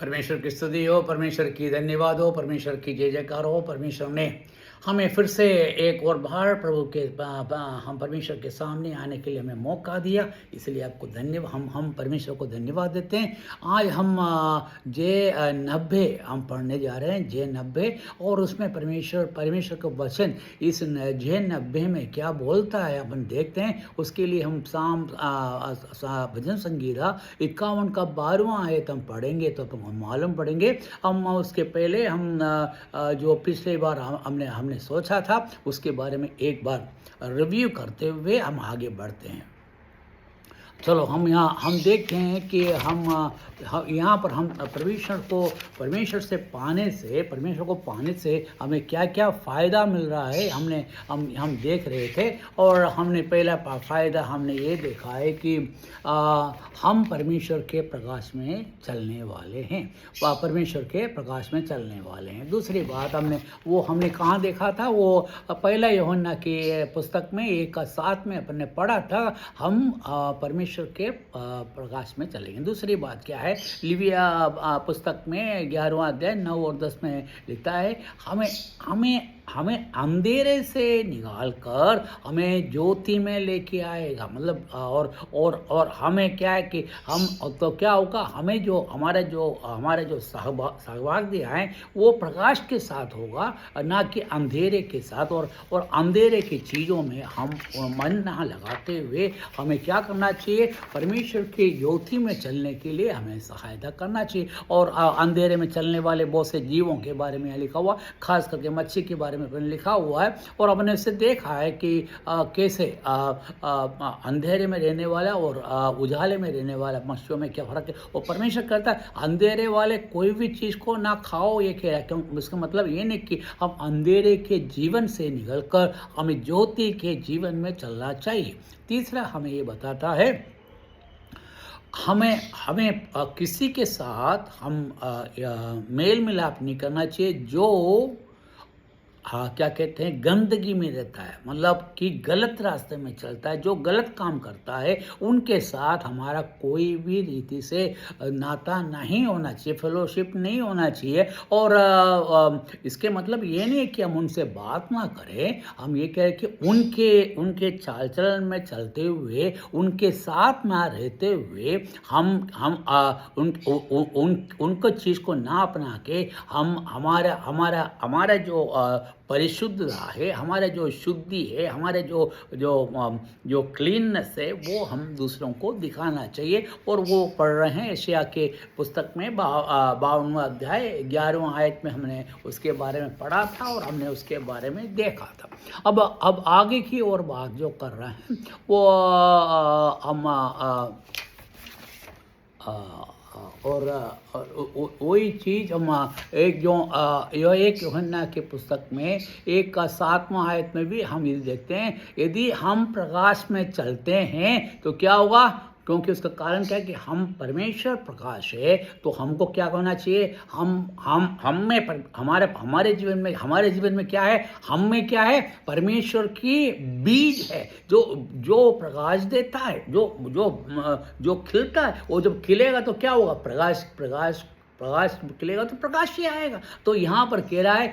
परमेश्वर की स्तुति हो, परमेश्वर की धन्यवाद हो, परमेश्वर की जय जयकार हो। परमेश्वर ने हमें फिर से एक और बार प्रभु के हम परमेश्वर के सामने आने के लिए हमें मौका दिया, इसलिए आपको धन्यवाद। हम परमेश्वर को धन्यवाद देते हैं। आज हम जे 90 हम पढ़ने जा रहे हैं, जे 90, और उसमें परमेश्वर का वचन इस जे 90 में क्या बोलता है अपन देखते हैं। उसके लिए हम भजन संगीता 51 का 12वां आयत हम पढ़ेंगे तो हम मालूम पढ़ेंगे। हम उसके पहले हम जो पिछले बार हमने सोचा था उसके बारे में एक बार रिव्यू करते हुए हम आगे बढ़ते हैं। चलो हम देखते हैं कि हम यहाँ पर हम परमेश्वर को पाने से हमें क्या क्या फ़ायदा मिल रहा है हम देख रहे थे। और हमने पहला फ़ायदा हमने ये देखा है कि हम परमेश्वर के प्रकाश में चलने वाले हैं। परमेश्वर के प्रकाश में चलने वाले हैं। दूसरी बात हमने कहाँ देखा था, वो पहला यूहन्ना की पुस्तक में 1:7 में अपन ने पढ़ा था। हम परमेश्वर के प्रकाश में चलेंगे। दूसरी बात क्या है, लिविया पुस्तक में 11वां अध्याय 9 और 10 में लिखता है, हमें अंधेरे से निकाल कर हमें ज्योति में लेके आएगा। मतलब और हमें क्या है कि हम तो क्या होगा, हमें जो हमारे जो सहभागी हैं वो प्रकाश के साथ होगा, ना कि अंधेरे के साथ। और अंधेरे की चीज़ों में हम मन ना लगाते हुए हमें क्या करना चाहिए, परमेश्वर की ज्योति में चलने के लिए हमें सहायता करना चाहिए। और अंधेरे में चलने वाले बहुत से जीवों के बारे में लिखा हुआ, खास करके मच्छी के बारे में लिखा हुआ है। और हमने इससे देखा है कि कैसे अंधेरे में रहने वाला और उजाले में रहने वाला मच्छियों में क्या फर्क है। और परमेश्वर कहता है अंधेरे वाले कोई भी चीज़ को ना खाओ, ये कह रहा है। क्यों? इसका मतलब ये नहीं कि हम अंधेरे के जीवन से निकलकर हमें ज्योति के जीवन में चलना चाहिए। तीसरा हमें ये बताता है, हमें किसी के साथ मेल मिलाप नहीं करना चाहिए जो क्या कहते हैं, गंदगी में रहता है, मतलब कि गलत रास्ते में चलता है, जो गलत काम करता है। उनके साथ हमारा कोई भी रीति से नाता नहीं होना चाहिए, फेलोशिप नहीं होना चाहिए। और इसके मतलब ये नहीं है कि हम उनसे बात ना करें, हम ये कह रहे कि उनके चाल चलन में चलते हुए, उनके साथ ना रहते हुए उनको चीज़ को ना अपना के हमारा जो परिशुद्धता है, हमारे जो शुद्धि है, हमारे जो क्लीननेस है, वो हम दूसरों को दिखाना चाहिए। और वो पढ़ रहे हैं एशिया के पुस्तक में 52वां अध्याय 11वां आयत में हमने उसके बारे में पढ़ा था और हमने उसके बारे में देखा था। अब आगे की और बात जो कर रहे हैं वो हम और वही चीज़ हम एक यूहन्ना के पुस्तक में 1:7 आयत में भी हम ये देखते हैं, यदि हम प्रकाश में चलते हैं तो क्या होगा। क्योंकि उसका कारण क्या है कि हम परमेश्वर प्रकाश है, तो हमको क्या करना चाहिए, हमारे जीवन में क्या है, हम में क्या है, परमेश्वर की बीज है जो प्रकाश देता है, जो खिलता है। वो जब खिलेगा तो क्या होगा, प्रकाश खिलेगा तो प्रकाश ही आएगा। तो यहाँ पर कह रहा है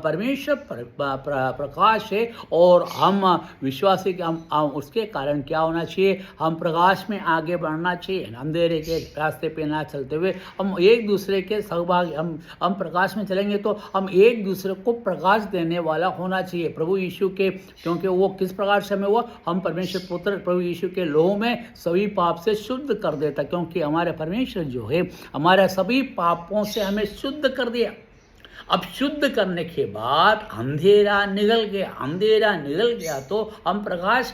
परमेश्वर प्रकाश है और हम विश्वासी के हम उसके कारण क्या होना चाहिए, हम प्रकाश में आगे बढ़ना चाहिए, अंधेरे के रास्ते पे ना चलते हुए हम एक दूसरे के सहभागी, हम प्रकाश में चलेंगे तो हम एक दूसरे को प्रकाश देने वाला होना चाहिए। प्रभु यीशु के, क्योंकि वो किस प्रकार से हमें हुआ, हम परमेश्वर पुत्र प्रभु यीशु के लोह में सभी पाप से शुद्ध कर देता, क्योंकि हमारे परमेश्वर जो है हमारे सभी पापों से हमें शुद्ध कर दिया। अब शुद्ध करने के बाद अंधेरा निकल गया तो हम प्रकाश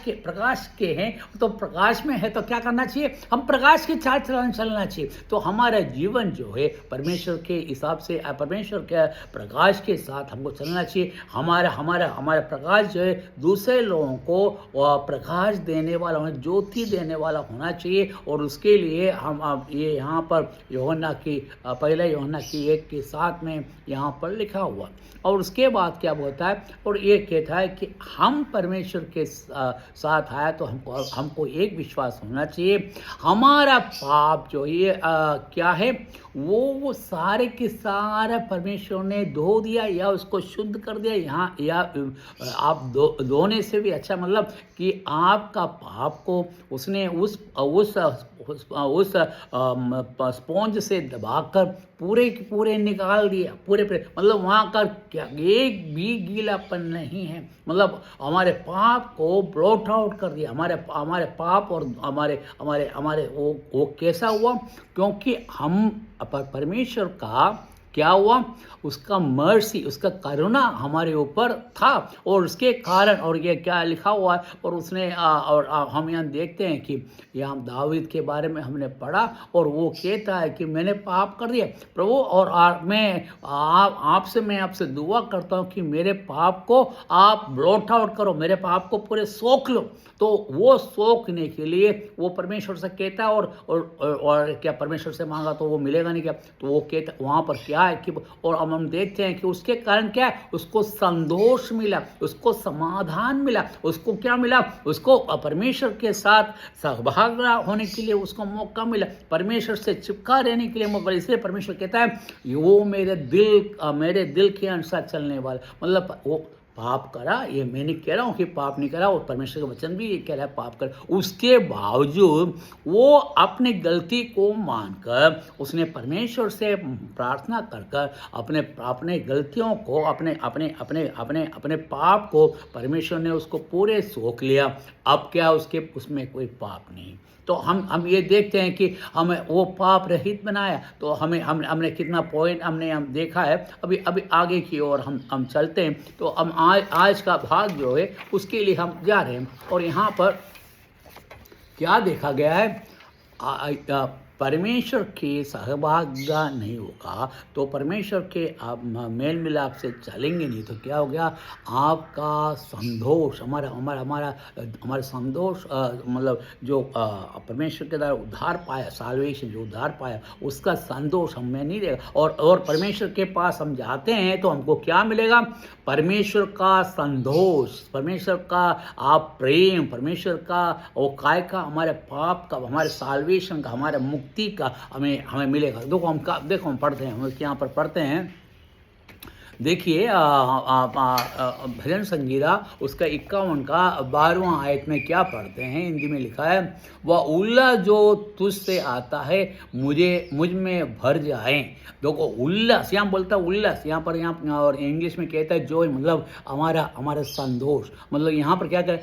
के हैं, तो प्रकाश में है तो क्या करना चाहिए, हम प्रकाश के चाल चलना चाहिए। तो हमारा जीवन जो है परमेश्वर के हिसाब से, परमेश्वर के प्रकाश के साथ हमको चलना चाहिए। हमारा प्रकाश जो है दूसरे लोगों को प्रकाश देने वाला, ज्योति देने वाला होना चाहिए। और उसके लिए हम ये यहाँ पर पहला यूहन्ना की 1:7 में यहाँ वहाँ पर लिखा हुआ। और उसके बाद क्या होता है, और ये कहता है कि हम परमेश्वर के साथ आया तो हमको एक विश्वास होना चाहिए, हमारा पाप जो ये क्या है, वो सारे के सारे परमेश्वर ने धो दिया या उसको शुद्ध कर दिया। यहाँ या आप धोने से भी अच्छा, मतलब कि आपका पाप को उसने उस स्पॉन्ज से दबाकर पूरे के पूरे निकाल दिया, पूरे मतलब वहाँ का क्या एक भी गीलापन नहीं है, मतलब हमारे पाप को ब्लॉट आउट कर दिया। हमारे पाप और हमारे हमारे हमारे वो कैसा हुआ, क्योंकि हम परमेश्वर का क्या हुआ, उसका मर्सी, उसका करुणा हमारे ऊपर था, और उसके कारण, और ये क्या लिखा हुआ है, और उसने हम यहाँ देखते हैं कि यहाँ दाऊद के बारे में हमने पढ़ा, और वो कहता है कि मैंने पाप कर दिया प्रभु, और मैं आपसे दुआ करता हूँ कि मेरे पाप को आप ब्लॉट आउट करो, मेरे पाप को पूरे सोख लो। तो वो सोखने के लिए वो परमेश्वर से कहता है, और क्या परमेश्वर से मांगा तो वो मिलेगा नहीं क्या, तो वो कहता वहाँ पर क्या है कि, और अब हम देखते हैं कि उसके कारण क्या है, उसको संतोष मिला, उसको समाधान मिला, उसको क्या मिला, उसको परमेश्वर के साथ सहभागी होने के लिए उसको मौका मिला, परमेश्वर से चिपका रहने के लिए मौका। इसलिए परमेश्वर कहता है वो मेरे दिल के अनुसार चलने वाला, मतलब वो पाप करा, ये मैं नहीं कह रहा हूँ कि पाप नहीं करा, और परमेश्वर का वचन भी ये कह रहा है पाप कर, उसके बावजूद वो अपनी गलती को मानकर उसने परमेश्वर से प्रार्थना कर अपने गलतियों को, अपने पाप को परमेश्वर ने उसको पूरे सोख लिया। अब क्या उसमें कोई पाप नहीं। तो हम ये देखते हैं कि हमें वो पाप रहित बनाया। तो हमने कितना पॉइंट हम देखा है। अभी आगे की ओर हम चलते हैं। तो हम आज का भाग जो है उसके लिए हम जा रहे हैं, और यहाँ पर क्या देखा गया है, परमेश्वर के सहभागिता नहीं होगा तो परमेश्वर के आप मेल मिलाप से चलेंगे नहीं, तो क्या हो गया, आपका संतोष, हमारा संतोष, मतलब जो परमेश्वर के द्वारा उद्धार पाया, साल्वेशन जो उद्धार पाया, उसका संतोष हमें नहीं देगा। और परमेश्वर के पास हम जाते हैं तो हमको क्या मिलेगा, परमेश्वर का संतोष, परमेश्वर का आप प्रेम, परमेश्वर का वो काय का, हमारे पाप का, हमारे साल्वेशन का, हमारे मुक्ति का हमें मिलेगा। देखो हम पढ़ते हैं, हम यहाँ पर पढ़ते हैं, देखिए भजन संगीता उसका 51 का 12वां आयत में क्या पढ़ते हैं, हिंदी में लिखा है, वह उल्लास जो तुझसे आता है मुझ में भर जाए। देखो उल्लास, यहाँ बोलता है उल्लास, यहाँ और इंग्लिश में कहता है जॉय, मतलब हमारा संतोष, मतलब यहाँ पर क्या करें,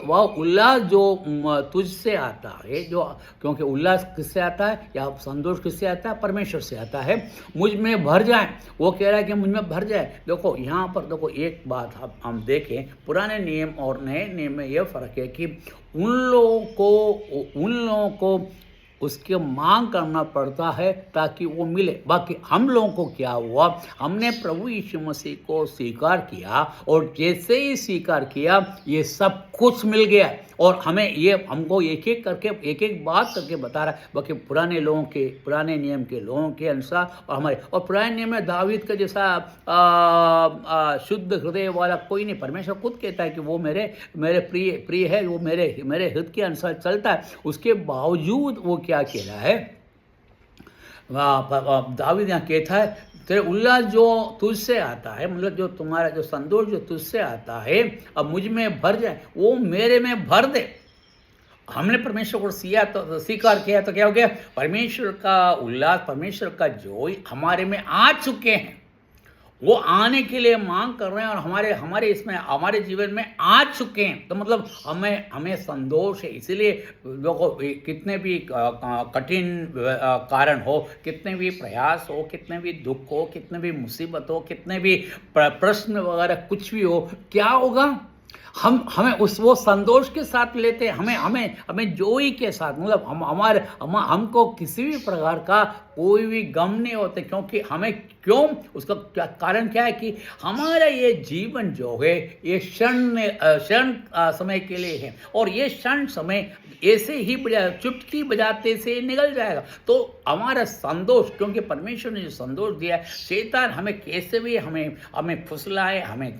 वह उल्लास जो तुझसे आता है, जो क्योंकि उल्लास किससे आता है या संतोष किससे आता है, परमेश्वर से आता है, मुझ में भर जाए। वो कह रहा है कि मुझ में भर जाए। देखो यहाँ पर देखो एक बात हम देखें, पुराने नियम और नए नियम में यह फर्क है कि उन लोगों को उसके मांग करना पड़ता है ताकि वो मिले। बाकी हम लोगों को क्या हुआ, हमने प्रभु यीशु मसीह को स्वीकार किया, और जैसे ही स्वीकार किया ये सब कुछ मिल गया। और हमको एक एक बात करके बता रहा है। बाकी पुराने नियम के लोगों के अनुसार और पुराने नियम में दावीद का जैसा शुद्ध हृदय वाला कोई नहीं। परमेश्वर खुद कहता है कि वो मेरे प्रिय है, वो मेरे हृदय के अनुसार चलता है। उसके बावजूद वो क्या कह रहा है, दावीद यहाँ कहता है तेरे उल्लास जो तुझसे आता है, मतलब जो तुम्हारा जो संतोष जो तुझसे आता है अब मुझ में भर जाए, वो मेरे में भर दे। हमने परमेश्वर को स्वीकार किया तो क्या हो गया, परमेश्वर का उल्लास, परमेश्वर का जोय हमारे में आ चुके हैं। वो आने के लिए मांग कर रहे हैं और हमारे जीवन में आ चुके हैं। तो मतलब हमें संतोष है। इसीलिए देखो कितने भी कठिन कारण हो, कितने भी प्रयास हो, कितने भी दुख हो, कितने भी मुसीबत हो, कितने भी प्रश्न वगैरह कुछ भी हो, क्या होगा, हम हमें उस वो संतोष के साथ लेते हैं, हमें हमें हमें जोई के साथ, मतलब हमको किसी भी प्रकार का कोई भी गम नहीं होते, क्योंकि हमें क्यों, उसका क्या कारण क्या है कि हमारा ये जीवन जो है ये क्षण समय के लिए है, और ये क्षण समय ऐसे ही चुटकी बजाते से निकल जाएगा। तो हमारा संतोष, क्योंकि परमेश्वर ने जो संतोष दिया है, शैतान हमें कैसे भी हमें फुसलाए, हमें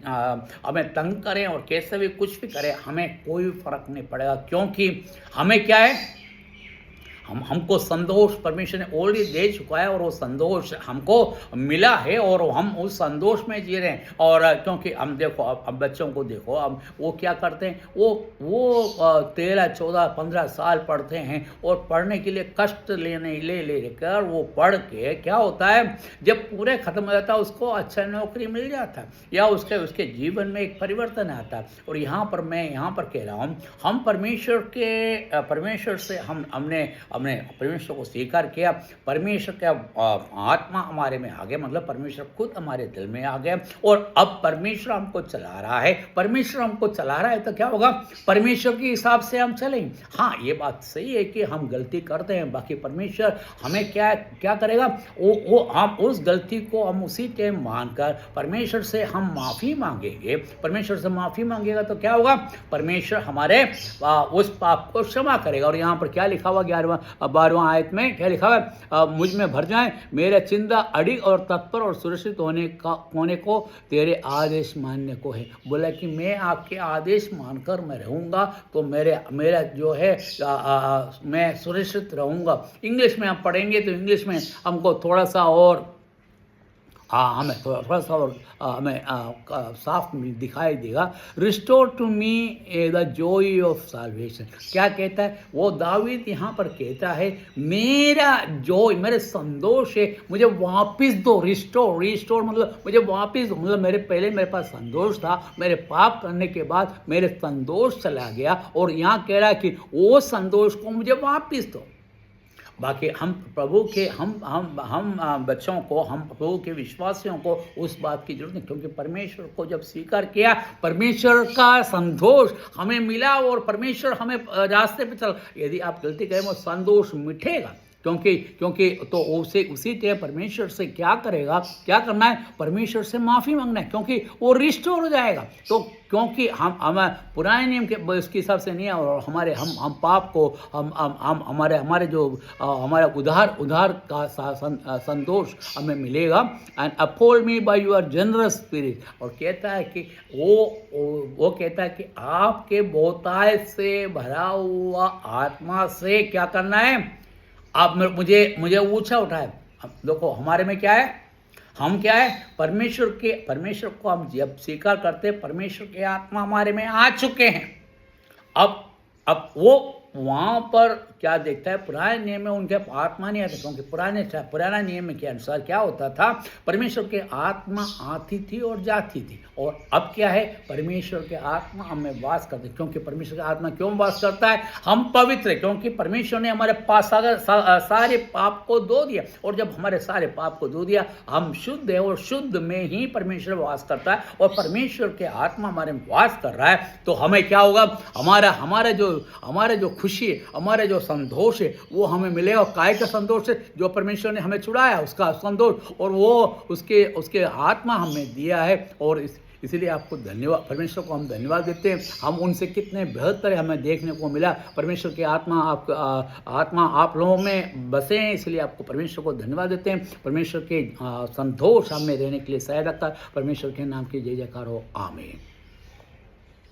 तंग करें और कैसे भी कुछ भी करें, हमें कोई फर्क नहीं पड़ेगा, क्योंकि हमें क्या है, हमको संतोष परमेश्वर ने ऑलरेडी दे चुका है, और वो संतोष हमको मिला है, और हम उस संतोष में जी रहे हैं। और क्योंकि हम देखो, अब बच्चों को देखो, अब वो क्या करते हैं, वो 13, 14, 15 साल पढ़ते हैं, और पढ़ने के लिए कष्ट लेकर वो पढ़ के क्या होता है, जब पूरे खत्म हो जाता है उसको अच्छा नौकरी मिल जाता है, या उसके जीवन में एक परिवर्तन आता है। और यहाँ पर मैं कह रहा हूँ, हम परमेश्वर से हमने परमेश्वर को स्वीकार किया, परमेश्वर का आत्मा हमारे में आ गया, मतलब परमेश्वर खुद हमारे दिल में आ गया, और अब परमेश्वर हमको चला रहा है। परमेश्वर हमको चला रहा है तो क्या होगा, परमेश्वर के हिसाब से हम चलेंगे। हाँ, ये बात सही है कि हम गलती करते हैं, बाकी परमेश्वर हमें क्या करेगा, वो हम उस गलती को हम उसी टाइम मानकर परमेश्वर से हम माफ़ी मांगेंगे। परमेश्वर से माफ़ी मांगेगा तो क्या होगा, परमेश्वर हमारे उस पाप को क्षमा करेगा। और यहाँ पर क्या लिखा हुआ 12वां आयत में क्या लिखा है, मुझ में भर जाए मेरा चिंता अड़िग और तत्पर और सुरक्षित होने को तेरे आदेश मानने को है। बोला कि मैं आपके आदेश मानकर मैं रहूँगा तो मेरा जो है मैं सुरक्षित रहूँगा। इंग्लिश में आप पढ़ेंगे तो इंग्लिश में हमको थोड़ा सा और हमें थोड़ा सा और हमें साफ दिखाई देगा। Restore to me the joy of salvation. क्या कहता है वो दावीद यहाँ पर कहता है, मेरा जॉय, मेरे संतोष है, मुझे वापस दो। रिस्टोर मतलब मुझे वापस दो, मतलब मेरे पास संतोष था, मेरे पाप करने के बाद मेरे संतोष चला गया, और यहाँ कह रहा है कि वो संतोष को मुझे वापस दो। बाकी हम प्रभु के हम बच्चों को, हम प्रभु के विश्वासियों को उस बात की जरूरत नहीं, क्योंकि परमेश्वर को जब स्वीकार किया, परमेश्वर का संतोष हमें मिला, और परमेश्वर हमें रास्ते पे चल। यदि आप गलती करें वो संतोष मिटेगा, क्योंकि तो उसी टाइम परमेश्वर से क्या करना है, परमेश्वर से माफ़ी मांगना है, क्योंकि वो रिस्टोर हो जाएगा। तो क्योंकि हम पुराने नियम के उसके हिसाब से नहीं है, और हम पाप को हमारे जो हमारा उधार का संतोष हमें मिलेगा। And uphold me by your generous spirit. और कहता है कि वो कहता है कि आपके बहुतायत से भरा हुआ आत्मा से क्या करना है, आप मुझे ऊंचा उठाए। देखो हमारे में क्या है, हम क्या है, परमेश्वर को हम जब स्वीकार करते हैं, परमेश्वर के आत्मा हमारे में आ चुके हैं। अब वो वहाँ पर क्या देखता है, पुराने नियम में उनके आत्मा नहीं आती, क्योंकि पुराना नियम के अनुसार क्या होता था, परमेश्वर के आत्मा आती थी और जाती थी। और अब क्या है, परमेश्वर के आत्मा हमें वास करते, क्योंकि परमेश्वर का आत्मा क्यों वास करता है, हम पवित्र है, क्योंकि परमेश्वर ने हमारे पास सारे पाप को धो दिया, और जब हमारे सारे पाप को धो दिया हम शुद्ध है, और शुद्ध में ही परमेश्वर वास करता है, और परमेश्वर के आत्मा हमारे में वास कर रहा है। तो हमें क्या होगा, हमारा जो खुशी है, हमारा जो संतोष है वो हमें मिलेगा। काय का संतोष है, जो परमेश्वर ने हमें छुड़ाया उसका संतोष, और वो उसके आत्मा हमें दिया है। और इसीलिए आपको धन्यवाद, परमेश्वर को हम धन्यवाद देते हैं। हम उनसे कितने बेहतर हमें देखने को मिला। परमेश्वर की आत्मा आप लोगों में बसे हैं, इसलिए आपको परमेश्वर को धन्यवाद देते हैं। परमेश्वर के संतोष हमें रहने के लिए सहायता कर। परमेश्वर के नाम की जय जयकार हो, आमीन।